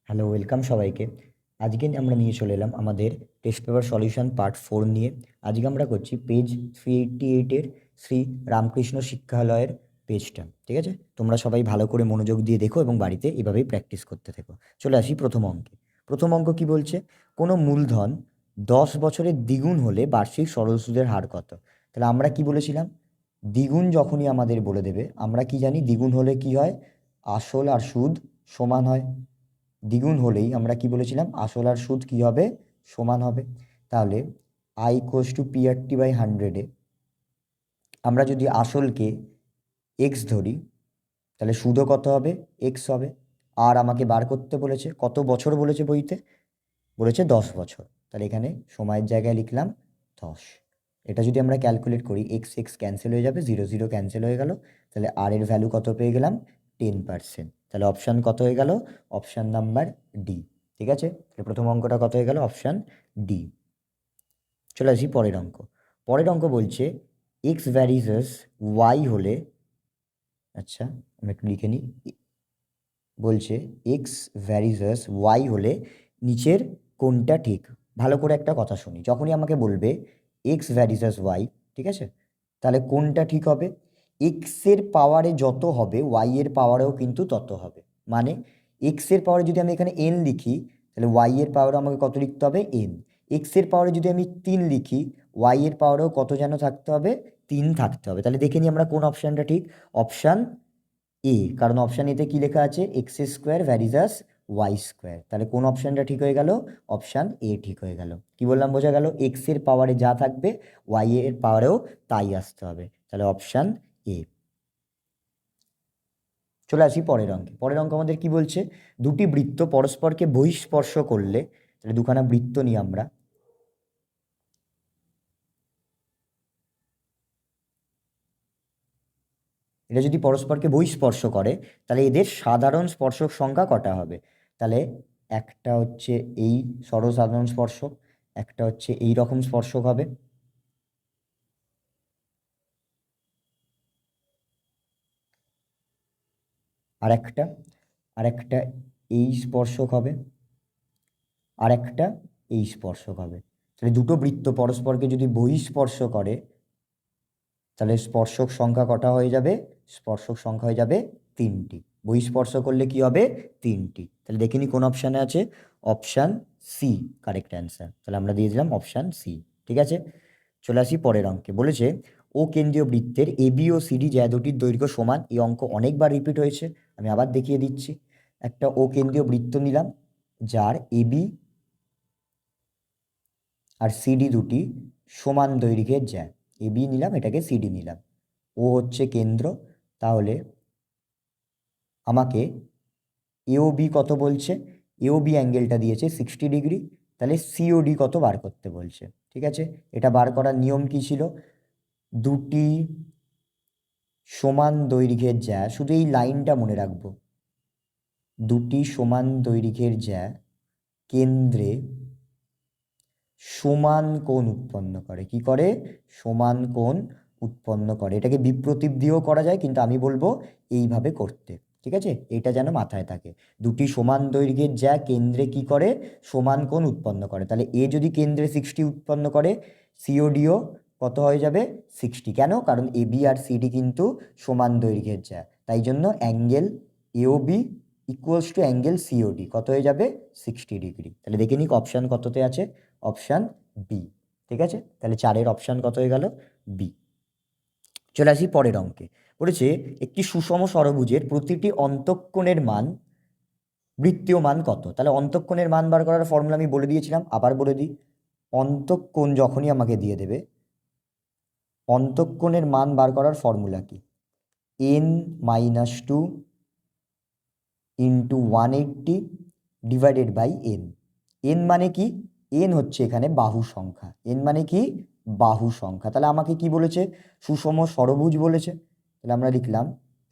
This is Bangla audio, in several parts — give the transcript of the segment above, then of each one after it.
হ্যালো, ওয়েলকাম সবাইকে। আজকে আমরা নিয়ে চলে এলাম আমাদের টেস্ট পেপার সলিউশন পার্ট 4 নিয়ে। আজকে আমরা করছি পেজ 388-এর শ্রী রামকৃষ্ণ শিক্ষালয়ের পেজটা। ঠিক আছে, তোমরা সবাই ভালো করে মনোযোগ দিয়ে দেখো এবং বাড়িতে এভাবেই প্র্যাকটিস করতে থেকো। চলে আসি প্রথম অঙ্কে। প্রথম অঙ্ক কি বলছে? কোনো মূলধন 10 বছরের দ্বিগুণ হলে বার্ষিক সরল সুদের হার কত? তাহলে আমরা কি বলেছিলাম? দ্বিগুণ যখনই আমাদের বলে দেবে, আমরা কি জানি দ্বিগুণ হলে কি হয়? আসল আর সুদ সমান হয়। দ্বিগুণ হলেই আমরা কি বলেছিলাম? আসল আর সুদ কি হবে? সমান হবে। তাহলে আই ইকুয়ালস টু PRT/100-এ আমরা যদি আসলকে এক্স ধরি, তাহলে সুদও কত হবে? এক্স হবে। আর আমাকে বার করতে বলেছে কত বছর বলেছে বইতে? বলেছে 10 বছর। তাহলে এখানে সময়ের জায়গায় লিখলাম 10। এটা যদি আমরা ক্যালকুলেট করি, এক্স এক্স ক্যান্সেল হয়ে যাবে, 0 0 ক্যান্সেল হয়ে গেল। তাহলে আর এর ভ্যালু কত পেয়ে গেলাম? 10%। তাহলে অপশান কত হয়ে গেল? Option number D. ঠিক আছে, তাহলে প্রথম অঙ্কটা কত হয়ে গেল? Option D. চলে আসি পরের অঙ্ক। পরের অঙ্ক বলছে এক্স ভ্যারিজাস ওয়াই হলে, আচ্ছা আমি একটু লিখে নিই। বলছে এক্স ভ্যারিজাস ওয়াই হলে নিচের কোনটা ঠিক? ভালো করে একটা কথা শুনি, যখনই আমাকে বলবে এক্স ভ্যারিজাস ওয়াই, ঠিক আছে, তাহলে কোনটা ঠিক হবে? এক্সের পাওয়ারে যত হবে ওয়াই এর পাওয়ারেও কিন্তু তত হবে। মানে এক্সের পাওয়ারে যদি আমি এখানে এন লিখি, তাহলে ওয়াই এর পাওয়ারে আমাকে কত লিখতে হবে? এন। এক্সের পাওয়ারে যদি আমি 3 লিখি, ওয়াই এর পাওয়ারেও কত যেন থাকতে হবে? 3 থাকতে হবে। তাহলে দেখে নিই আমরা কোন অপশানটা ঠিক। অপশান এ, কারণ অপশান এতে কি লেখা আছে? X square varies as y square. তাহলে কোন অপশানটা ঠিক হয়ে গেল? অপশান এ ঠিক হয়ে গেল। কি বললাম বোঝা গেল? এক্স এর পাওয়ারে যা থাকবে ওয়াই এর পাওয়ারেও তাই আসতে হবে। তাহলে অপশান এ। চলে আসি পরের অঙ্কে। পরের অঙ্ক আমাদের কি বলছে? দুটি বৃত্ত পরস্পরকে বহিঃস্পর্শ করলে, তাহলে দুখানা বৃত্ত নিই আমরা। এটা যদি পরস্পরকে বহিঃস্পর্শ করে, তাহলে এদের সাধারণ স্পর্শক সংখ্যা কটা হবে? তাহলে একটা হচ্ছে এই সর্বসাধারণ স্পর্শক, একটা হচ্ছে এই রকম স্পর্শক হবে। আর একটা আর একটা এই স্পর্শক হবে, আর একটা এই স্পর্শক হবে। তাহলে দুটো বৃত্ত পরস্পরকে যদি বহিঃস্পর্শ করে, তাহলে স্পর্শক সংখ্যা কটা হয়ে যাবে? স্পর্শক সংখ্যা হয়ে যাবে 3টি। বহিঃস্পর্শ করলে কি হবে? 3টি। তাহলে দেখিনি কোন অপশানে আছে? Option C correct answer. তাহলে আমরা দিয়ে দিলাম অপশান সি। ঠিক আছে, চলে আসি পরের অঙ্কে। বলেছে ও কেন্দ্রীয় বৃত্তের এবি ও সিডি যা দুটির দৈর্ঘ্য সমান। এই অঙ্ক অনেকবার রিপিট হয়েছে, আমি আবার দেখিয়ে দিচ্ছি। একটা ও কেন্দ্রীয় বৃত্ত নিলাম, যার এবি আর সিডি দুটি সমান দৈর্ঘ্যের জ্যা। এবি নিলাম, এটাকে সিডি নিলাম। ও হচ্ছে কেন্দ্র, তাহলে আমাকে এওবি কত বলছে? এওবি অ্যাঙ্গেলটা দিয়েছে 60 ডিগ্রি। তাহলে সিওডি কত বার করতে বলছে। ঠিক আছে, এটা বার করার নিয়ম কি ছিল? দুটি সমান দৈর্ঘ্যের জ্যা, শুধু এই লাইনটা মনে রাখবো, দুটি সমান দৈর্ঘ্যের জ্যা কেন্দ্রে সমান কোণ উৎপন্ন করে। কি করে? সমান কোণ উৎপন্ন করে। এটাকে বিপ্রতীপ দিয়েও করা যায়, কিন্তু আমি বলবো এইভাবে করতে। ঠিক আছে, এটা যেন মাথায় থাকে। দুটি সমান দৈর্ঘ্যের জ্যা কেন্দ্রে কি করে? সমান কোণ উৎপন্ন করে। তাহলে এ যদি কেন্দ্রে 60 উৎপন্ন করে, সিওডিও কত হয়ে যাবে? 60। কেন? কারণ এ বি আর সিডি কিন্তু সমান দৈর্ঘ্যের জ্যা, তাই জন্য angle AOB equals to angle COD কত হয়ে যাবে? 60 ডিগ্রি। তাহলে দেখে নিক অপশান কততে আছে? Option B. ঠিক আছে, তাহলে 4-এর অপশান কত হয়ে গেল? বি। চলে আসি পরের অঙ্কে। বলেছে একটি সুষম ষড়ভুজের প্রতিটি অন্তঃকোণের মান, বৃত্তীয় মান কত? তাহলে অন্তঃকোণের মান বার করার ফর্মুলা আমি বলে দিয়েছিলাম, আবার বলে দিই। অন্তঃকোণ যখনই আমাকে দিয়ে দেবে, অন্তঃকোণের মান বার করার ফর্মুলা কি? n-2 into 180 divided by n. N মানে কি? এন হচ্ছে এখানে বাহু সংখ্যা। এন মানে কি? বাহু সংখ্যা। তাহলে আমাকে কি বলেছে? সুষম ষড়ভুজ বলেছে। তাহলে আমরা লিখলাম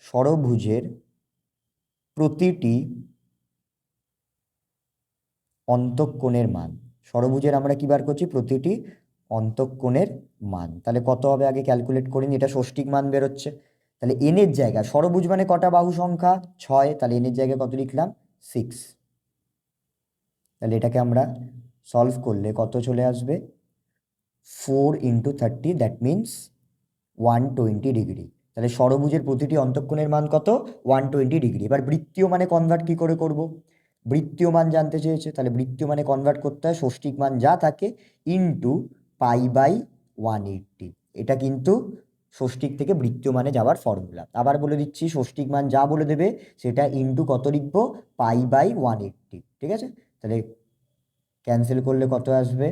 ষড়ভুজের প্রতিটি অন্তঃকোণের মান। ষড়ভুজের আমরা কি বার করছি? প্রতিটি অন্তঃকোণের মান। তাহলে কত হবে আগে ক্যালকুলেট করিনি, এটা ষষ্ঠিক মান বেরোচ্ছে। তাহলে এনের জায়গা, ষড়ভুজ মানে কটা বাহু সংখ্যা? 6, তাহলে এনের জায়গায় কত লিখলাম? 6। তাহলে এটাকে আমরা সলভ করলে কত চলে আসবে, 4 × 30, দ্যাট মিনস 120 ডিগ্রি। তাহলে ষড়ভুজের প্রতিটি অন্তঃকোণের মান কত, 120 ডিগ্রি। এবার বৃত্তীয় মানে কনভার্ট কি করে করব, বৃত্তীয় মান জানতে চেয়েছে, তাহলে বৃত্তীয় মানে কনভার্ট করতে হয় ষষ্ঠিক মান যা থাকে ইন্টু π/180। এটা কিন্তু ষষ্ঠিক থেকে বৃত্তীয় মানে যাওয়ার ফর্মুলা। আবার বলে দিচ্ছি, ষষ্ঠিক মান যা বলে দেবে সেটা ইন্টু কত লিখবো, π/180। ঠিক আছে, তাহলে ক্যান্সেল করলে কত আসবে,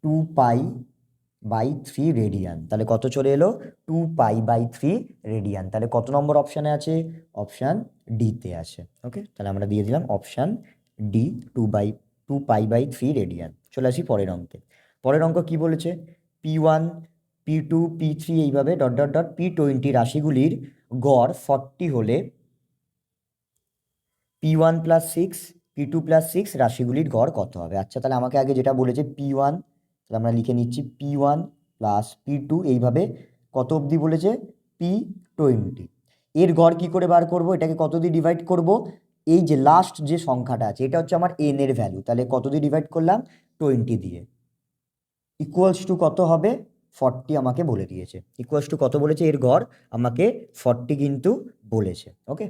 2π/3 রেডিয়ান। তাহলে কত চলে এলো, 2π/3 রেডিয়ান। তাহলে কত নম্বর অপশানে আছে, অপশান ডিতে আছে। ওকে, তাহলে আমরা দিয়ে দিলাম অপশান ডি, 2π/3 রেডিয়ান। চলে আসি পরের অঙ্কে। পরের অঙ্ক কি বলেছে, P1 P2 P3 এইভাবে ডট ডট ডট P20 রাশিগুলির গড় 40 হলে P1 + 6 P2 + 6 রাশিগুলির গড় কত হবে। আচ্ছা, তাহলে আমাকে আগে যেটা বলেছে P1, তাহলে আমরা লিখে নিচ্ছি P1 + P2 এইভাবে কত অবধি বলেছে, P20। এর গড় কি করে বার করব, এটাকে কত দিয়ে ডিভাইড করব, এই যে লাস্ট যে সংখ্যাটা আছে এটা হচ্ছে আমার n এর ভ্যালু, তাহলে কত দিয়ে ডিভাইড করলাম, 20 দিয়ে। ইকুয়ালস টু কত হবে, 40 আমাকে বলে দিয়েছে। ইকুয়ালস টু কত বলেছে, এর গড় আমাকে 40 কিন্তু বলেছে। ওকে,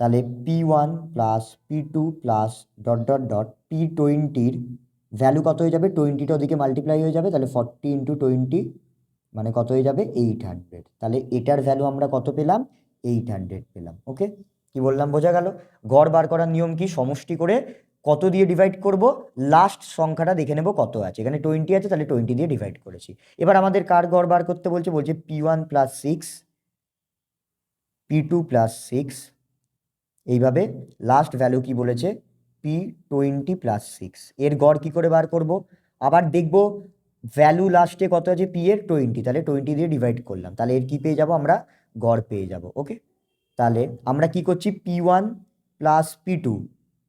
তাহলে P1 + P2 + dot dot dot P20-র ভ্যালু কত হয়ে যাবে, 20টা ওদিকে মাল্টিপ্লাই হয়ে যাবে, তাহলে 40 × 20 মানে কত হয়ে যাবে, 800। তাহলে এটার ভ্যালু আমরা কত পেলাম, 800 পেলাম। ওকে, কি বললাম বোঝা গেল। গড় বার করার নিয়ম কি, সমষ্টি করে কত দিয়ে ডিভাইড করব, লাস্ট সংখ্যাটা দেখে নেব কত আছে, এখানে 20 আছে তাহলে 20 দিয়ে ডিভাইড করেছি। এবার আমাদের কার গড় বার করতে বলছে, বলছে P1 + 6 P2 + 6 এইভাবে লাস্ট ভ্যালু কি বলেছে, P20 + 6। এর গড় কি করে বার করব, আবার দেখব ভ্যালু লাস্টে কত আছে, P এর 20, তাহলে 20 দিয়ে ডিভাইড করলাম, তাহলে এর কি পেয়ে যাব আমরা, গড় পেয়ে যাব। ওকে, তাহলে আমরা কি করছি, P1 + P2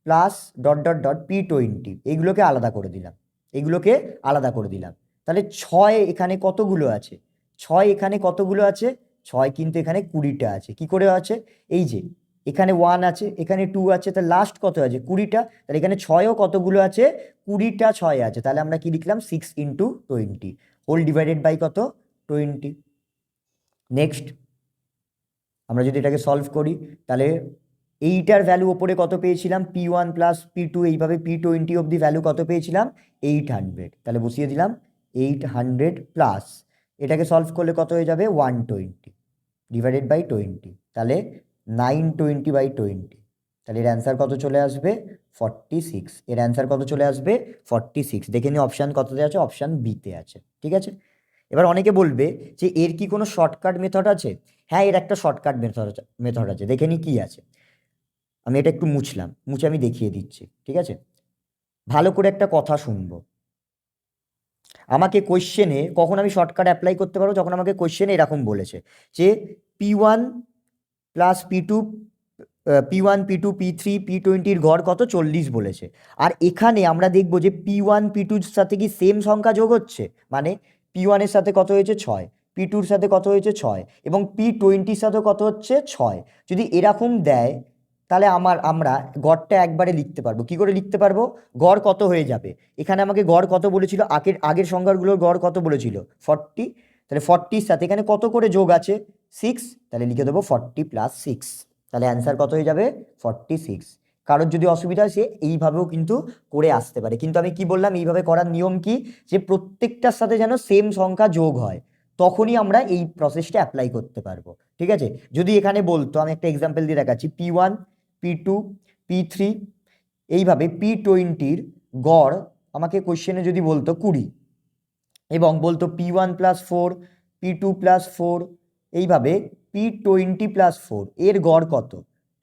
+ dot dot dot P20 এইগুলোকে আলাদা করে দিলাম, এগুলোকে আলাদা করে দিলাম। তাহলে 6 এখানে কতগুলো আছে, 6 এখানে কতগুলো আছে, 6 কিন্তু এখানে 20টা আছে। কি করে আছে, এই যে এখানে 1 আছে, এখানে 2 আছে, তাহলে লাস্ট কত আছে, 20টা। তাহলে এখানে 6ও কতগুলো আছে, 20টা 6 আছে। তাহলে আমরা কি লিখলাম, 6 × 20 হোল ডিভাইডেড বাই কত, 20। নেক্সট আমরা যদি এটাকে সলভ করি, তাহলে এইটার ভ্যালু ওপরে কত পেয়েছিলাম, P1 + P2 এইভাবে P20 অবধি ভ্যালু কত পেয়েছিলাম, 800। তাহলে বসিয়ে দিলাম 800 প্লাস এটাকে সলভ করলে কত হয়ে যাবে, 120 ডিভাইডেড বাই 20, তাহলে 920/20। তাহলে এর অ্যান্সার কত চলে আসবে, 46। এর অ্যান্সার কত চলে আসবে, 46। দেখে নিই অপশান কততে আছে, অপশান বিতে আছে। ঠিক আছে, এবার অনেকে বলবে যে এর কি কোনো শর্টকাট মেথড আছে। হ্যাঁ, এর একটা শর্টকাট মেথড আছে, দেখে নি কি আছে। আমি এটা একটু মুছে আমি দেখিয়ে দিচ্ছি। ঠিক আছে, ভালো করে একটা কথা শুনবো। আমাকে কোয়েশ্চেনে কখন আমি শর্টকাট অ্যাপ্লাই করতে পারবো, যখন আমাকে কোয়েশ্চেনে এরকম বলেছে যে P1 + P2 P1 P2 P3 P20-র গড় কত, 40 বলেছে। আর এখানে আমরা দেখব যে P1 P2-র সাথে কি সেম সংখ্যা যোগ হচ্ছে, মানে P1 এর সাথে কত হয়েছে 6, P2-র সাথে কত হয়েছে 6, এবং P20-র সাথে কত হচ্ছে 6। যদি এরকম দেয় তাহলে আমরা গড়টা একবারে লিখতে পারবো। কি করে লিখতে পারবো, গড় কত হয়ে যাবে, এখানে আমাকে গড় কত বলেছিল, আগের সংখ্যাগুলোর গড় কত বলেছিল, 40। তাহলে 40-র সাথে এখানে কত করে যোগ আছে, 6, তাহলে লিখে দেবো 40 + 6। তাহলে অ্যান্সার কত হয়ে যাবে, 46। কারোর যদি অসুবিধা হয় সে এইভাবেও কিন্তু করে আসতে পারে, কিন্তু আমি কি বললাম, এইভাবে করার নিয়ম কি, যে প্রত্যেকটার সাথে যেন সেম সংখ্যা যোগ হয়, তখনই আমরা এই প্রসেসটা অ্যাপ্লাই করতে পারবো। ঠিক আছে, যদি এখানে বলতো, আমি একটা এক্সাম্পল দিয়ে দেখাচ্ছি, P1 P2 P3 এইভাবে P20-র গড় আমাকে কোশ্চেনে যদি বলতো 20, এবং বলতো P1 + 4 P2 + 4 এইভাবে P20 + 4 এর গড় কত,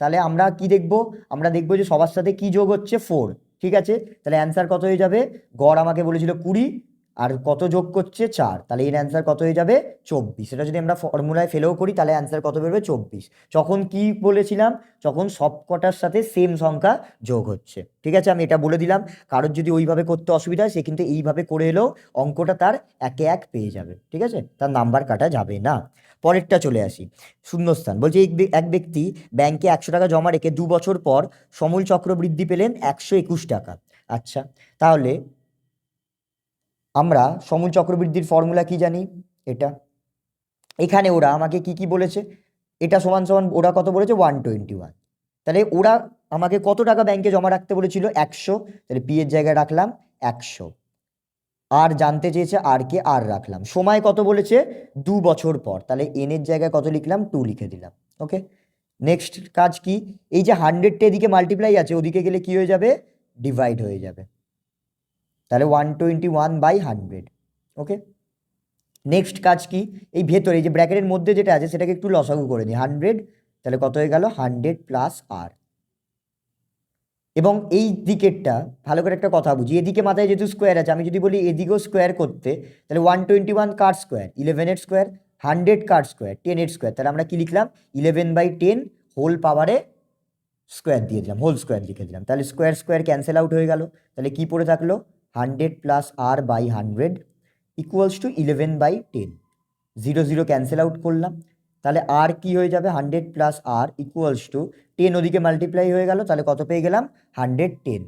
তাহলে আমরা কি দেখব, আমরা দেখব যে সবার সাথে কি যোগ হচ্ছে, 4। ঠিক আছে, তাহলে অ্যান্সার কত হয়ে যাবে, গড় আমাকে বলেছিল 20, আর কত যোগ করছে 4, তাহলে এর অ্যান্সার কত হয়ে যাবে 24। এটা যদি আমরা ফর্মুলায় ফেলেও করি তাহলে অ্যান্সার কত বেরোবে 24। যখন কি বলেছিলাম, যখন সব কটার সাথে সেম সংখ্যা যোগ হচ্ছে। ঠিক আছে, আমি এটা বলে দিলাম, কারোর যদি ওইভাবে করতে অসুবিধা হয় সে কিন্তু এইভাবে করে এলেও অঙ্কটা তার একে এক পেয়ে যাবে। ঠিক আছে, তার নাম্বার কাটা যাবে না। পরেরটা চলে আসি, শূন্যস্থান। বলছে এক ব্যক্তি ব্যাংকে 100 টাকা জমা রেখে 2 বছর পর সমূল চক্রবৃদ্ধি পেলেন 121 টাকা। আচ্ছা, তাহলে আমরা সমূল চক্রবৃদ্ধির ফর্মুলা কি জানি? এটা এখানে ওরা আমাকে কি কি বলেছে, এটা সমান সমান ওরা কত বলেছে 121। তাহলে ওরা আমাকে কত টাকা ব্যাংকে জমা রাখতে বলেছিল 100, তাহলে পি এর জায়গায় রাখলাম 100। আর জানতে চেয়েছে আর কে, আর রাখলাম। সময় কত বলেছে 2 বছর পর, তাহলে এন এর জায়গায় কত লিখলাম 2 লিখে দিলাম। ওকে, নেক্সট কাজ কি, এই যে 100টা এদিকে মাল্টিপ্লাই আছে ওদিকে গেলে কি হয়ে যাবে, ডিভাইড হয়ে যাবে, তাহলে 121/100। ওকে, নেক্সট কাজ কি, এই ভেতরে এই যে ব্র্যাকেটের মধ্যে যেটা আছে সেটাকে একটু লসাগু করে নিই, 100, তাহলে কত হয়ে গেল 100 প্লাস আর। এবং এই দিকেরটা ভালো করে একটা কথা বুঝি, এদিকে মাথায় যেহেতু স্কোয়ার আছে, আমি যদি বলি এদিকেও স্কোয়ার করতে, তাহলে 121 কার স্কোয়ার 11 স্কোয়ার, 100 কার স্কোয়ার 10 স্কোয়ার, তাহলে আমরা কি লিখলাম 11/10 হোল পাওয়ারে স্কোয়ার দিয়ে দিলাম, হোল স্কোয়ার লিখে দিলাম, তাহলে স্কোয়ার স্কোয়ার ক্যান্সেল আউট হয়ে গেল। তাহলে কি পড়ে থাকলো 100 plus R by 100 equals to 11/10, 0 0 cancel out করলাম, তাহলে আর কি হয়ে যাবে 100 প্লাস আর ইকুয়ালস টু 10 ওদিকে মাল্টিপ্লাই হয়ে গেল, তাহলে কত পেয়ে গেলাম 110।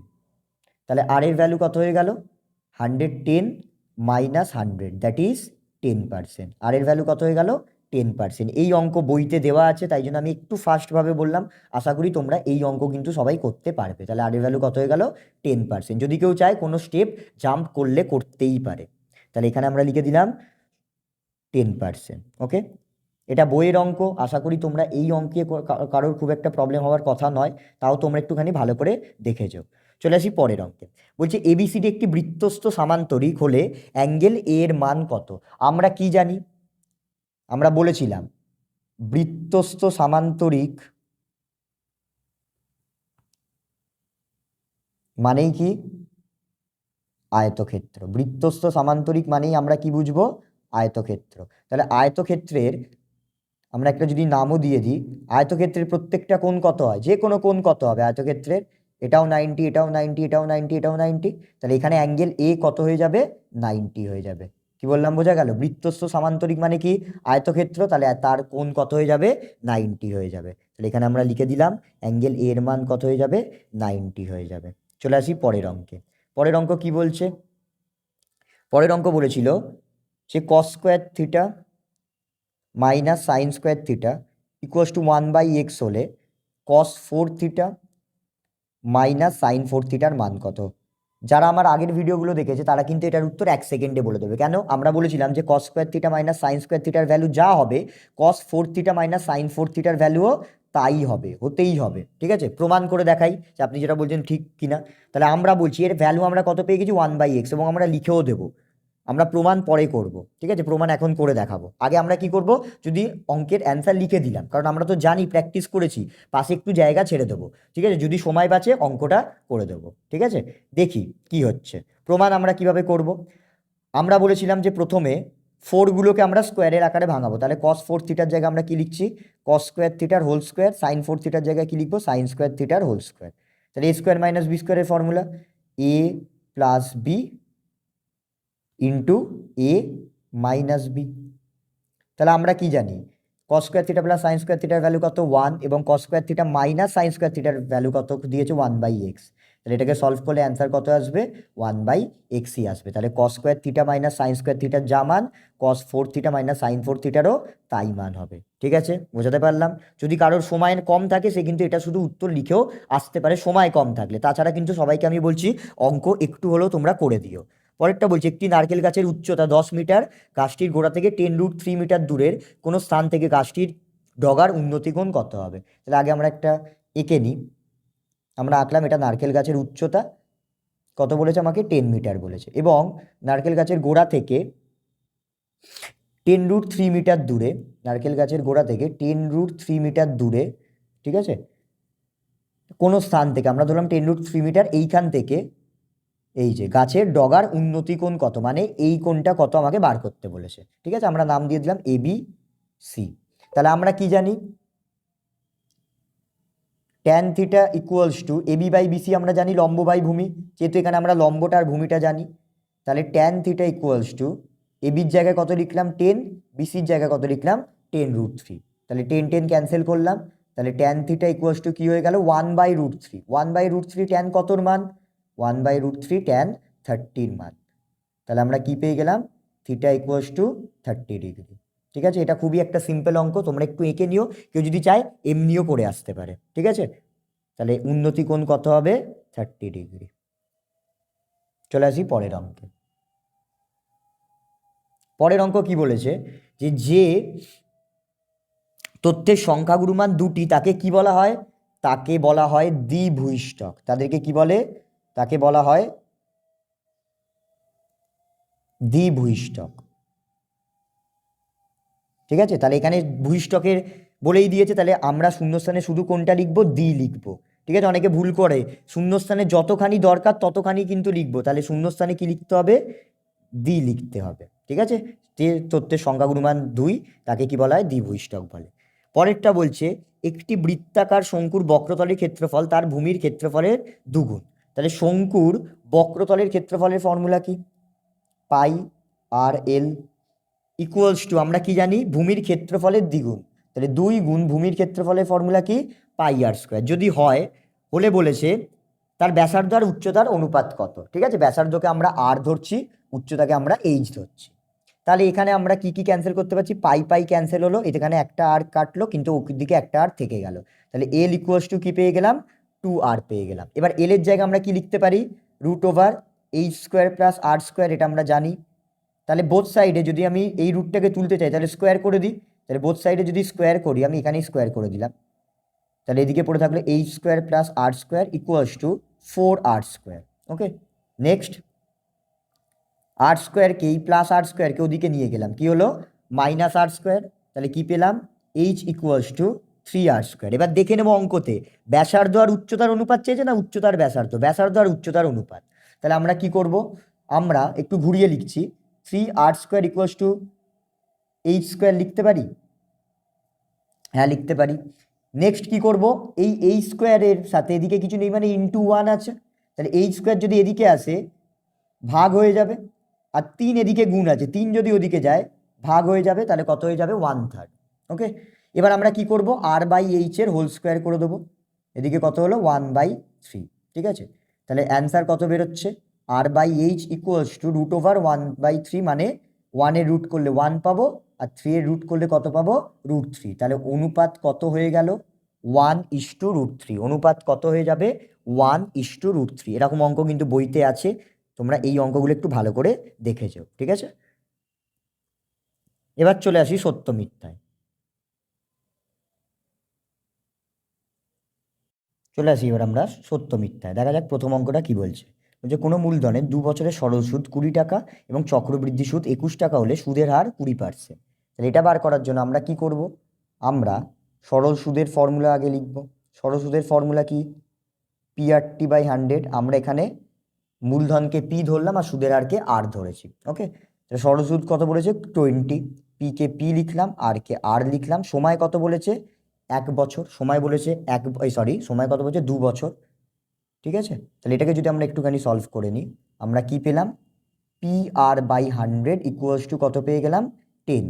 তাহলে আর এর ভ্যালু কত হয়ে গেল 110 মাইনাস 100, দ্যাট ইজ 10%। আর এর ভ্যালু কত হয়ে গেল 10%। এই অঙ্ক বইতে দেওয়া আছে, তাই জন্য আমি একটু ফাস্টভাবে বললাম, আশা করি তোমরা এই অঙ্ক কিন্তু সবাই করতে পারবে। তাহলে আর এর ভ্যালু কত হয়ে গেল 10%। যদি কেউ চায় কোনো স্টেপ জাম্প করলে করতেই পারে, তাহলে এখানে আমরা লিখে দিলাম 10%। ওকে, এটা বইয়ের অঙ্ক, আশা করি তোমরা এই অঙ্কে কারোর খুব একটা প্রবলেম হওয়ার কথা নয়, তাও তোমরা একটুখানি ভালো করে দেখেছো। চলে আসি পরের অঙ্কে। বলছে এবিসিডি একটি বৃত্তস্থ সামান্তরিক হলে অ্যাঙ্গেল এ এর মান কত? আমরা কি জানি, আমরা বলেছিলাম বৃত্তস্থ সামান্তরিক মানেই কি আয়তক্ষেত্র। বৃত্তস্থ সামান্তরিক মানেই আমরা কি বুঝবো, আয়তক্ষেত্র। তাহলে আয়তক্ষেত্রের আমরা একটা যদি নামও দিয়ে দিই, আয়তক্ষেত্রের প্রত্যেকটা কোণ কত হয়, যে কোনো কোণ কত হবে আয়তক্ষেত্রের, এটাও 90, এটাও 90, এটাও 90, এটাও 90, তাহলে এখানে অ্যাঙ্গেল এ কত হয়ে যাবে 90 হয়ে যাবে। কি বললাম বোঝা গেল, বৃত্তস্থ সামান্তরিক মানে কি আয়তক্ষেত্র, তাহলে তার কোণ কত হয়ে যাবে 90 হয়ে যাবে। তাহলে এখানে আমরা লিখে দিলাম অ্যাঙ্গেল এ এর মান কত হয়ে যাবে 90 হয়ে যাবে। চলে আসি পরের অঙ্কে। পরের অঙ্ক কি বলছে, পরের অঙ্ক বলেছিল যে cos square theta minus sine square theta equals two 1/x হলে কস 4 থিটা মাইনাস সাইন 4 থিটার মান কত? যারা আমার আগের ভিডিওগুলো দেখেছে তারা কিন্তু এটার উত্তর 1 সেকেন্ডে বলে দেবে। কেন, আমরা বলেছিলাম যে cos square theta minus sine square থিটার ভ্যালু যা হবে কস 4 থিটা মাইনাস সাইন 4 থিটার ভ্যালুও তাই হবে, হতেই হবে। ঠিক আছে, প্রমাণ করে দেখাই যে আপনি যেটা বলছেন ঠিক কিনা। তাহলে আমরা বলছি এর ভ্যালু আমরা কত পেয়ে গেছি 1/x, এবং আমরা লিখেও দেবো, আমরা প্রমাণ পরে করব। ঠিক আছে, প্রমাণ এখন করে দেখাবো। আগে আমরা কি করব, যদি অঙ্কের অ্যান্সার লিখে দিলাম, কারণ আমরা তো জানি প্র্যাকটিস করেছি, পাশে একটু জায়গা ছেড়ে দেবো। ঠিক আছে, যদি সময় বাঁচে অঙ্কটা করে দেবো। ঠিক আছে, দেখি কি হচ্ছে। প্রমাণ আমরা কিভাবে করব, আমরা বলেছিলাম যে প্রথমে ফোরগুলোকে আমরা স্কোয়ারের আকারে ভাঙাবো। তাহলে কস 4 থিটার জায়গায় আমরা কি লিখছি কস স্কোয়ার থিটার হোল স্কোয়ার, সাইন 4 থিটার জায়গায় কি লিখবো সাইন স্কোয়ার থিটার হোল স্কোয়ার। তাহলে এ স্কোয়ার মাইনাস বি স্কোয়ারের formula A plus b into a minus B. তাহলে আমরা কি জানি cos square theta plus sine square থিটার ভ্যালু কত 1, এবং cos square theta minus sine square থিটার ভ্যালু কত দিয়েছে 1/x। তাহলে এটাকে সলভ করলে অ্যান্সার কত আসবে 1/xই আসবে। তাহলে cos square theta minus sine square থিটার যা মান কস 4 থিটা মাইনাস সাইন 4 থিটারও তাই মান হবে। ঠিক আছে, বোঝাতে পারলাম। যদি কারোর সময় কম থাকে সে কিন্তু এটা শুধু উত্তর লিখেও আসতে পারে সময় কম থাকলে, তাছাড়া কিন্তু সবাইকে আমি বলছি অঙ্ক একটু হলেও তোমরা করে দিও। পরেরটা বলছি একটি নারকেল গাছের উচ্চতা 10 মিটার, গাছটির গোড়া থেকে 10√3 মিটার দূরের কোনো স্থান থেকে গাছটির ডগার উন্নতি কোণ কত হবে? তাহলে আগে আমরা একটা এঁকে নিই। আমরা আঁকলাম এটা নারকেল গাছের উচ্চতা কত বলেছে আমাকে 10 মিটার বলেছে, এবং নারকেল গাছের গোড়া থেকে 10√3 মিটার দূরে, নারকেল গাছের গোড়া থেকে 10√3 মিটার দূরে, ঠিক আছে, কোনো স্থান থেকে আমরা ধরলাম 10√3 মিটার এইখান থেকে এই যে গাছের ডগার উন্নতি কোণ কত, মানে এই কোণটা কত আমাকে বার করতে বলেছে। ঠিক আছে, আমরা নাম দিয়ে দিলাম ABC। তাহলে আমরা কি জানি, tan theta equals to AB by BC আমরা জানি, লম্ব বাই ভূমি, যেহেতু এখানে আমরা লম্বটা আর ভূমিটা জানি। তাহলে ট্যান থিটা ইকুয়ালস টু এবির জায়গায় কত লিখলাম 10, বিসির জায়গায় কত লিখলাম 10√3। তাহলে 10 ক্যান্সেল করলাম, তাহলে ট্যান থিটা ইকুয়ালস টু কি হয়ে গেল 1/√3। 1/√3 ট্যান কতর মান, 1/√3 ট্যান 30 মান। তাহলে আমরা কি পেয়ে গেলাম, থিটা ইকুয়ালস টু 30 ডিগ্রি। ঠিক আছে, এটা খুবই একটা সিম্পল অঙ্ক, তোমরা একটু এঁকে নিও, কেউ যদি চায় এমনিও করে আসতে পারে। ঠিক আছে, তাহলে উন্নতি কোণ কত হবে 30 ডিগ্রি। চলে আসি পরের অঙ্কে। পরের অঙ্ক কি বলেছে, যে তথ্যের সংখ্যাগুরুমান দুটি তাকে কি বলা হয়, তাকে বলা হয় দ্বিভুইষ্টক। তাদেরকে কি বলে, তাকে বলা হয় দ্বিভুইষ্টক। ঠিক আছে, তাহলে এখানে ভূইষ্টকের বলেই দিয়েছে, তাহলে আমরা শূন্যস্থানে শুধু কোনটা লিখবো, দ্বি লিখবো। ঠিক আছে, অনেকে ভুল করে শূন্যস্থানে যতখানি দরকার ততখানি কিন্তু লিখবো, তাহলে শূন্যস্থানে কি লিখতে হবে, দ্বি লিখতে হবে। ঠিক আছে, যে তথ্যের সংখ্যাগুরুমান 2 তাকে কি বলা হয়, দ্বিভুইষ্টক বলে। পরেরটা বলছে একটি বৃত্তাকার শঙ্কুর বক্রতলের ক্ষেত্রফল তার ভূমির ক্ষেত্রফলের দ্বিগুণ। তাহলে শঙ্কুর বক্রতলের ক্ষেত্রফলের ফর্মুলা কি, পাই আর এল ইকুয়ালস টু আমরা কি জানি, ভূমির ক্ষেত্রফলের দ্বিগুণ। তাহলে 2 গুণ ভূমির ক্ষেত্রফলের ফর্মুলা কি, পাই আর স্কোয়ার। যদি হয় হলে বলেছে তার ব্যাসার্ধ আর উচ্চতার অনুপাত কত। ঠিক আছে, ব্যাসার্ধকে আমরা আর ধরছি, উচ্চতাকে আমরা এইচ ধরছি। তাহলে এখানে আমরা কি কি ক্যান্সেল করতে পারছি, পাই পাই ক্যান্সেল হলো, এখানে একটা আর কাটলো কিন্তু ওদিকে একটা আর থেকে গেল। তাহলে এল ইকুয়ালস টু কি পেয়ে গেলাম, 2r পেয়ে গেলাম। এবার এল এর জায়গায় আমরা কি লিখতে পারি, √এইচ² প্লাস r², এটা আমরা জানি। তাহলে বোথ সাইডে যদি আমি এই রুটটাকে তুলতে চাই তাহলে স্কোয়ার করে দিই, তাহলে বোথ সাইডে যদি স্কোয়ার করি, আমি এখানেই স্কোয়ার করে দিলাম, তাহলে এদিকে পড়ে থাকলো h² plus r² equals to 4r²। Okay, next r²কে এই প্লাস r²কে ওদিকে নিয়ে গেলাম, কি হলো -r²। তাহলে কি পেলাম, h ইকুয়ালস টু 3r²। এবার দেখে নেবো অঙ্কতে ব্যাসার্ধ আর উচ্চতার অনুপাত চেয়েছে না উচ্চতার ব্যাসার্ধ, ব্যাসার্ধ আর উচ্চতার অনুপাত। তাহলে আমরা কি করব, আমরা একটু ঘুরিয়ে লিখছি, 3r² ইকুয়ালস টু h² লিখতে পারি, হ্যাঁ লিখতে পারি। নেক্সট কি করব, এই h² সাথে এদিকে কিছু নেই মানে ইন্টু 1 আছে, তাহলে h² যদি এদিকে আসে ভাগ হয়ে যাবে, আর 3 এদিকে গুণ আছে, 3 যদি ওদিকে যায় ভাগ হয়ে যাবে, তাহলে কত হয়ে যাবে 1/3। ওকে, এবার আমরা কি করব, r/h এর হোল স্কোয়ার করে দেবো, এদিকে কত হলো 1/3। ঠিক আছে, তাহলে অ্যান্সার কত বেরোচ্ছে, r/h ইকুয়ালস টু √1/3, মানে 1 এর রুট করলে 1 পাবো, আর 3 এর রুট করলে কত পাবো, √3। তাহলে অনুপাত কত হয়ে গেল, 1:√3। অনুপাত কত হয়ে যাবে, 1:√3। এরকম অঙ্ক কিন্তু বইতে আছে, তোমরা এই অঙ্কগুলো একটু ভালো করে দেখে যাও। ঠিক আছে, এবার চলে আসি সত্য মিথ্যায়। চলে আসি এবার আমরা সত্য মিথ্যায়। দেখা যাক প্রথম অঙ্কটা কি বলছে, যে কোনো মূলধনের 2 বছরের সরল সুদ 20 টাকা এবং চক্রবৃদ্ধি সুদ 21 টাকা হলে সুদের হার 20%। তাহলে এটা বার করার জন্য আমরা কি করব, আমরা সরল সুদের ফর্মুলা আগে লিখব। সরল সুদের ফর্মুলা কি, PRT/100। আমরা এখানে মূলধনকে পি ধরলাম আর সুদের হারকে আর ধরেছি। ওকে, তাহলে সরল সুদ কত বলেছে 20, পিকে পি লিখলাম, আরকে আর লিখলাম। সময় কত বলেছে 1 বছর, সময় বলেছে সময় কত বলেছে 2 বছর। ঠিক আছে, তাহলে এটাকে যদি আমরা একটুখানি সলভ করে নিই, আমরা কি পেলাম, PR/100 ইকুয়ালস টু কত পেয়ে গেলাম 10।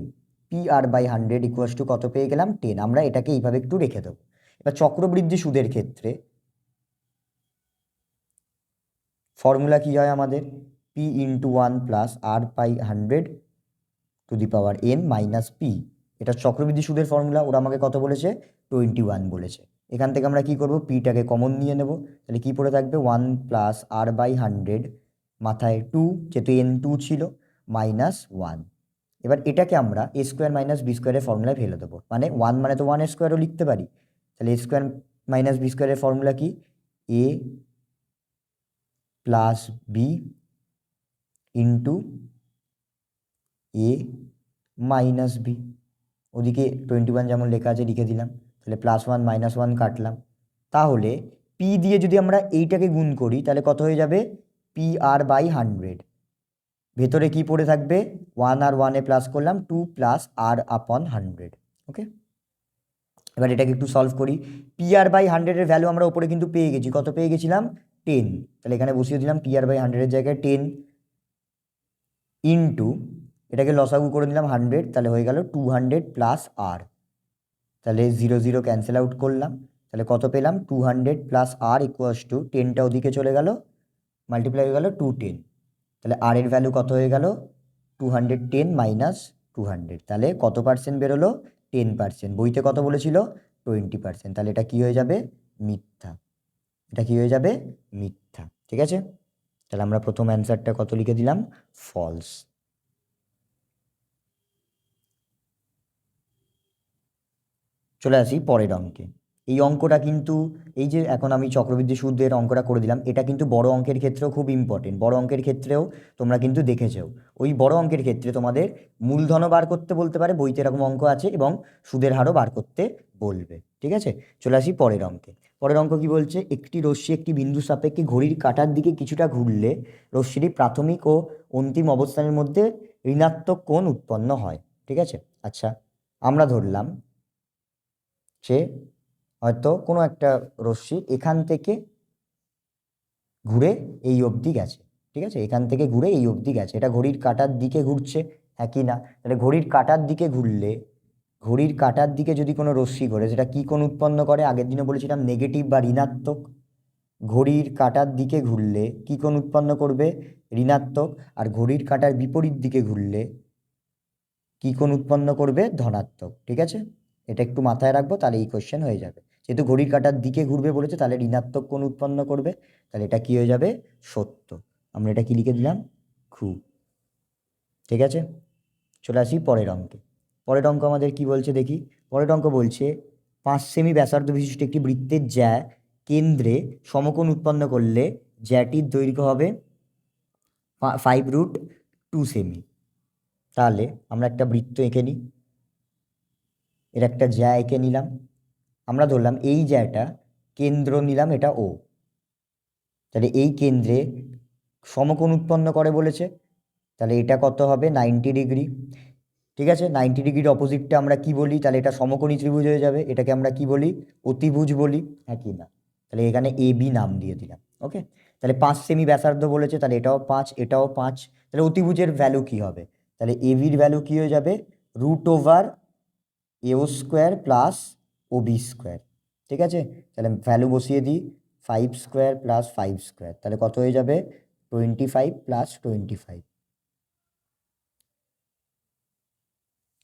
PR/100 ইকুয়ালস টু কত পেয়ে গেলাম 10। আমরা এটাকে এইভাবে একটু রেখে দেবো। এবার চক্রবৃদ্ধি সুদের ক্ষেত্রে ফর্মুলা কি হয় আমাদের, P/1 plus R/100 to the power n minus P. এটা চক্রবৃদ্ধি সুদের ফর্মুলা, ওরা আমাকে কত বলেছে 21 বলেছে। এখান থেকে আমরা কি করব, পিটাকে কমন নিয়ে নেব, তাহলে কি পড়ে থাকবে 1 প্লাস R/100 মাথায় 2, যেহেতু n2 ছিল, -1। এবার এটাকে আমরা a² - b² ফর্মুলায় ফেলে দেবো, মানে 1 মানে তো 1 স্কোয়ারও লিখতে পারি। তাহলে a² - b² ফর্মুলা কি, a plus b into a minus b, ওদিকে 21 যেমন লেখা আছে লিখে দিলাম, তাহলে +1 -1 কাটলাম। তাহলে পি দিয়ে যদি আমরা এইটাকে গুণ করি তাহলে কত হয়ে যাবে, P পি আর বাই 100, ভেতরে কি পড়ে থাকবে 1 আর 1 প্লাস করলাম 2 প্লাস আর আপন 100। ওকে, এবার এটাকে একটু সলভ করি। পি আর বাই 100-এর ভ্যালু আমরা উপরে কিন্তু পেয়ে গেছি, কত পেয়ে গেছিলাম 10, তাহলে এখানে বসিয়ে দিলাম পি আর বাই 100-এর জায়গায় 10 ইন্টু এটাকে লসাগু করে দিলাম 100, তাহলে হয়ে গেল 200 প্লাস আর, তাহলে 0 0 ক্যান্সেল আউট করলাম, তাহলে কত পেলাম 200 প্লাস আর ইকুয়ালস টু 10টা ওদিকে চলে গেল, মাল্টিপ্লাই হয়ে গেল 210, তাহলে আর এর ভ্যালু কত হয়ে গেল 210 মাইনাস 200, তাহলে কত পার্সেন্ট বেরোলো 10%, বইতে কত বলেছিল 20%, তাহলে এটা কি হয়ে যাবে মিথ্যা, এটা কি হয়ে যাবে মিথ্যা। ঠিক আছে, তাহলে আমরা প্রথম অ্যান্সারটা কত লিখে দিলাম ফলস। চলে আসি পরের অঙ্কে। এই অঙ্কটা কিন্তু এই যে এখন আমি চক্রবৃদ্ধি সুদের অঙ্কটা করে দিলাম, এটা কিন্তু বড় অঙ্কের ক্ষেত্রেও খুব ইম্পর্টেন্ট, বড় অঙ্কের ক্ষেত্রেও তোমরা কিন্তু দেখেছো। ওই বড় অঙ্কের ক্ষেত্রে তোমাদের মূলধনও বার করতে বলতে পারে, বইতে এরকম অঙ্ক আছে, এবং সুদের হারও বার করতে বলবে। ঠিক আছে, চলে আসি পরের অঙ্কে। পরের অঙ্ক কি বলছে, একটি রশ্মি একটি বিন্দু সাপেক্ষে ঘড়ির কাঁটার দিকে কিছুটা ঘুরলে রশ্মিটি প্রাথমিক ও অন্তিম অবস্থানের মধ্যে ঋণাত্মক কোণ উৎপন্ন হয়। ঠিক আছে, আচ্ছা আমরা ধরলাম সে হয়তো কোনো একটা রশ্মি এখান থেকে ঘুরে এই অবধি গেছে। ঠিক আছে, এখান থেকে ঘুরে এই অবধি গেছে, এটা ঘড়ির কাঁটার দিকে ঘুরছে, হ্যাঁ কি না? তাহলে ঘড়ির কাঁটার দিকে ঘুরলে, ঘড়ির কাঁটার দিকে যদি কোনো রশ্মি ঘোরে সেটা কি কোণ উৎপন্ন করে? আগের দিনে বলেছিলাম নেগেটিভ বা ঋণাত্মক। ঘড়ির কাঁটার দিকে ঘুরলে কি কোণ উৎপন্ন করবে? ঋণাত্মক। আর ঘড়ির কাঁটার বিপরীত দিকে ঘুরলে কি কোণ উৎপন্ন করবে? ধনাত্মক। ঠিক আছে, এটা একটু মাথায় রাখবো, তাহলে এই কোশ্চেন হয়ে যাবে। যেহেতু ঘড়ির কাঁটার দিকে ঘুরবে বলেছে, তাহলে ঋণাত্মক কোণ উৎপন্ন করবে, তাহলে এটা কি হয়ে যাবে? সত্য। আমরা এটা কি লিখে দিলাম? খুব। ঠিক আছে, চলে আসি পরের অঙ্কে। পরের অঙ্ক আমাদের কি বলছে দেখি। পরের অঙ্ক বলছে 5 সেমি ব্যাসার্ধ বিশিষ্ট একটি বৃত্তের জ্যা কেন্দ্রে সমকোণ উৎপন্ন করলে জ্যাটির দৈর্ঘ্য হবে 5√2 সেমি। তাহলে আমরা একটা বৃত্ত এঁকে নিই, এর একটা জ্যা এঁকে নিলাম, আমরা ধরলাম এই জ্যাটা কেন্দ্র নিলাম, এটা ও, তাহলে এই কেন্দ্রে সমকোণ উৎপন্ন করে বলেছে, তাহলে এটা কত হবে 90 ডিগ্রি। ঠিক আছে, 90 ডিগ্রির অপোজিটটা আমরা কি বলি? তাহলে এটা সমকোণী ত্রিভুজ হয়ে যাবে, এটাকে আমরা কি বলি? অতিভুজ বলি, হ্যাঁ কি না? তাহলে এখানে এ বি নাম দিয়ে দিলাম। ওকে, তাহলে 5 সেমি ব্যাসার্ধ বলেছে, তাহলে এটাও 5, এটাও 5, তাহলে অতিভুজের ভ্যালু কি হবে? তাহলে এ বির ভ্যালু কি হয়ে যাবে? √এ² প্লাস OB²। ঠিক আছে, তাহলে ভ্যালু বসিয়ে দিই 5² প্লাস 5², তাহলে কত হয়ে যাবে? 25 প্লাস 25।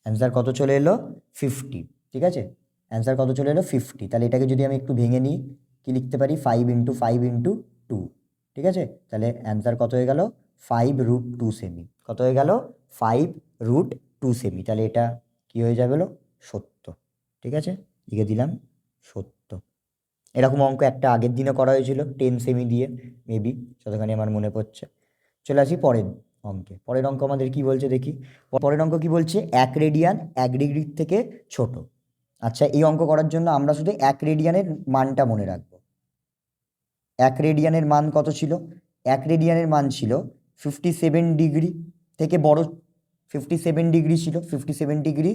অ্যান্সার কত চলে এলো? 50। ঠিক আছে, অ্যান্সার কত চলে এলো? 50। তাহলে এটাকে যদি আমি একটু ভেঙে নিই, কি লিখতে পারি? 5 × 5 × 2। ঠিক আছে, তাহলে অ্যান্সার কত হয়ে গেল? 5√2 সেমি। কত হয়ে গেল? 5√2 সেমি। তাহলে এটা কি হয়ে যাবে? সত্য। ঠিক আছে, লিখে দিলাম সত্য। এরকম অঙ্ক একটা আগের দিনে করা হয়েছিল 10 সেমি দিয়ে, মেবি, যতখানি আমার মনে পড়ছে। চলে আসি পরের অঙ্কে। পরের অঙ্ক আমাদের কি বলছে দেখি। পরের অঙ্ক কি বলছে, 1 রেডিয়ান 1 ডিগ্রির থেকে ছোট। আচ্ছা, এই অঙ্ক করার জন্য আমরা শুধু 1 রেডিয়ানের মানটা মনে রাখবো। 1 রেডিয়ানের মান কত ছিল? 1 রেডিয়ানের মান ছিল 57 ডিগ্রি থেকে বড়, 57 ডিগ্রি ছিল, 57 ডিগ্রি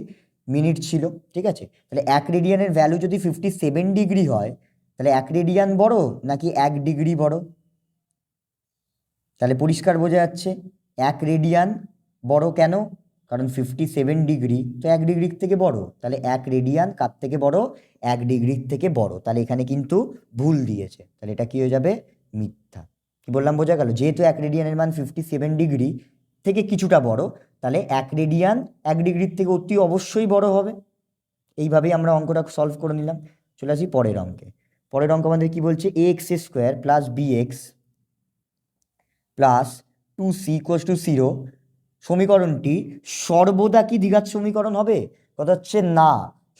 মিনিট ছিল। ঠিক আছে, তাহলে 1 রেডিয়ানের ভ্যালু যদি 57 ডিগ্রি হয়, তাহলে 1 রেডিয়ান বড় নাকি 1 ডিগ্রি বড়? তাহলে পরিষ্কার বোঝা যাচ্ছে 1 রেডিয়ান বড়। কেন? কারণ 57 ডিগ্রি তো 1 ডিগ্রির থেকে বড়, তাহলে 1 রেডিয়ান কার থেকে বড়? 1 ডিগ্রির থেকে বড়। তাহলে এখানে কিন্তু ভুল দিয়েছে, তাহলে এটা কি হয়ে যাবে? মিথ্যা। কি বললাম বোঝা গেল? যেহেতু 1 রেডিয়ানের মান 57 ডিগ্রি থেকে কিছুটা বড়, তাহলে 1 রেডিয়ান 1 ডিগ্রির থেকে অতি অবশ্যই বড় হবে। এইভাবেই আমরা অঙ্কটা সলভ করে নিলাম। চলে আসি পরের অঙ্কে। পরের অঙ্ক আমাদের কি বলছে, ax² plus bx plus 2c = 0 সমীকরণটি সর্বদা কি দ্বিঘাত সমীকরণ হবে? কথা হচ্ছে না,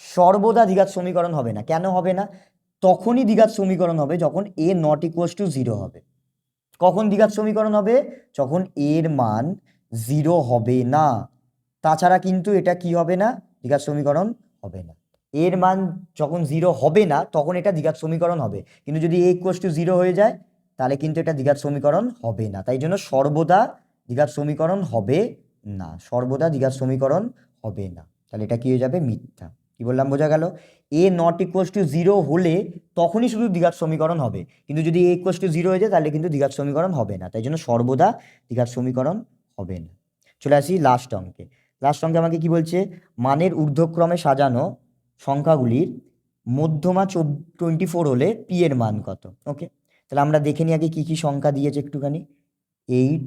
সর্বদা দ্বিঘাত সমীকরণ হবে না। কেন হবে না? তখনই দ্বিঘাত সমীকরণ হবে যখন a ≠ 0 হবে। কখন দ্বিঘাত সমীকরণ হবে? যখন এর মান 0 হবে না, তাছাড়া কিন্তু এটা কি হবে না? দ্বিঘাত সমীকরণ হবে না। এর মান যখন 0 হবে না তখন এটা দ্বিঘাত সমীকরণ হবে, কিন্তু যদি a = 0 হয়ে যায় তাহলে কিন্তু এটা দ্বিঘাত সমীকরণ হবে না। তাই জন্য সর্বদা দ্বিঘাত সমীকরণ হবে না, সর্বদা দ্বিঘাত সমীকরণ হবে না। তাহলে এটা কি হয়ে যাবে? মিথ্যা। কি বললাম বোঝা গেল? এ নট ইকুয়ালস টু 0 হলে তখনই শুধু দ্বিঘাত সমীকরণ হবে, কিন্তু যদি এ ইকুয়ালস টু 0 হয়ে যায় তাহলে কিন্তু দ্বিঘাত সমীকরণ হবে না। তাই জন্য সর্বদা দ্বিঘাত সমীকরণ হবে না। চলে আসি লাস্ট অঙ্কে। লাস্ট অঙ্কে আমাকে কি বলছে? মানের ঊর্ধ্বক্রমে সাজানো সংখ্যাগুলির মধ্যমা 24 হলে পি এর মান কত? ওকে, তাহলে আমরা দেখে নিই আগে কী কী সংখ্যা দিয়েছে একটুখানি। 8,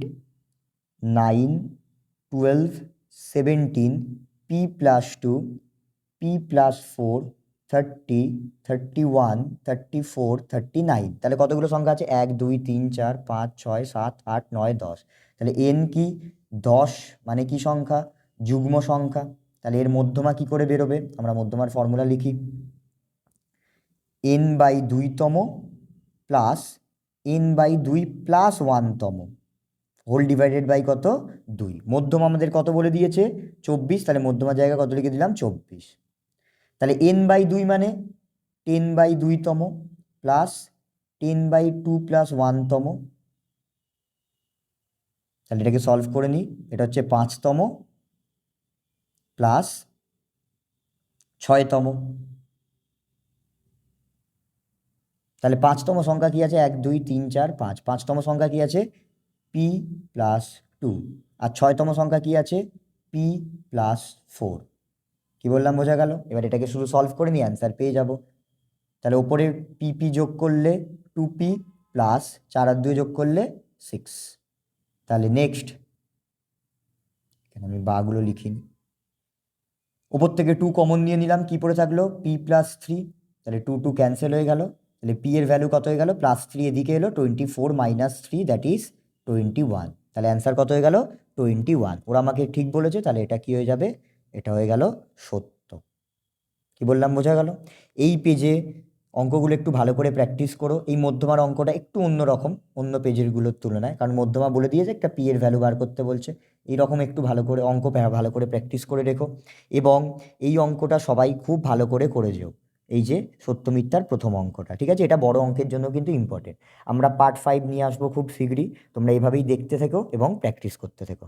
9, 12, 17, p প্লাস 2, p প্লাস 4, 30, 31, 34, 39। তাহলে কতগুলো সংখ্যা আছে? 1, 2, 3, 4, 5, 6, 7, 8, 9, 10। তাহলে n কি? 10 মানে কি সংখ্যা? যুগ্ম সংখ্যা। তাহলে এর মধ্যমা কি করে বেরোবে? আমরা মধ্যমার ফর্মুলা লিখি, n/2তম প্লাস n/2 প্লাস 1তম হোল ডিভাইডেড বাই কত? 2। মধ্যমা আমাদের কত বলে দিয়েছে? 24। তাহলে মধ্যমার জায়গায় কত লিখে দিলাম? 24। তাহলে n/2 মানে 10/2তম প্লাস 10/2 প্লাস 1তম। তাহলে এটাকে সলভ করে নিই। এটা হচ্ছে 5তম প্লাস 6তম। তাহলে 5তম সংখ্যা কি আছে? 1, 2, 3, 4, 5। 5তম সংখ্যা কি আছে? p plus 2। আর 6তম সংখ্যা কি আছে? p plus 4। কি বললাম বোঝা গেল? এবার এটাকে শুধু সলভ করে নিয়ে অ্যান্সার পেয়ে যাব। তাহলে ওপরে পি যোগ করলে 2p প্লাস 4 আর 2 যোগ করলে 6। তাহলে নেক্সট, এখানে আমি বাগুলো লিখিনি, ওপর থেকে 2 কমন নিয়ে নিলাম, কি পড়ে থাকলো? p plus 3। তাহলে 2 ক্যান্সেল হয়ে গেল। তাহলে p এর ভ্যালু কত হয়ে গেল? প্লাস 3 এদিকে এলো, 24 মাইনাস 3 দ্যাট ইজ 21। তাহলে অ্যান্সার কত হয়ে গেল? 21। ওরা আমাকে ঠিক বলেছে, তাহলে এটা কি হয়ে যাবে? এটা হয়ে গেল সত্য। কি বললাম বোঝা গেল? এই পেজে অঙ্কগুলো একটু ভালো করে প্র্যাকটিস করো। এই মধ্যমার অঙ্কটা একটু অন্যরকম অন্য পেজেরগুলোর তুলনায়, কারণ মধ্যমা বলে দিয়েছে একটা পি এর ভ্যালু বার করতে বলছে। এইরকম একটু ভালো করে অঙ্ক ভালো করে প্র্যাকটিস করে রেখো, এবং এই অঙ্কটা সবাই খুব ভালো করে যেও। এই যে সত্য মিথ্যার প্রথম অঙ্কটা, ঠিক আছে? এটা বড় অঙ্কের জন্য কিন্তু ইম্পর্টেন্ট। আমরা পার্ট 5 নিয়ে আসবো খুব শীঘ্রই। তোমরা এইভাবেই দেখতে থেকো এবং প্র্যাকটিস করতে থেকো।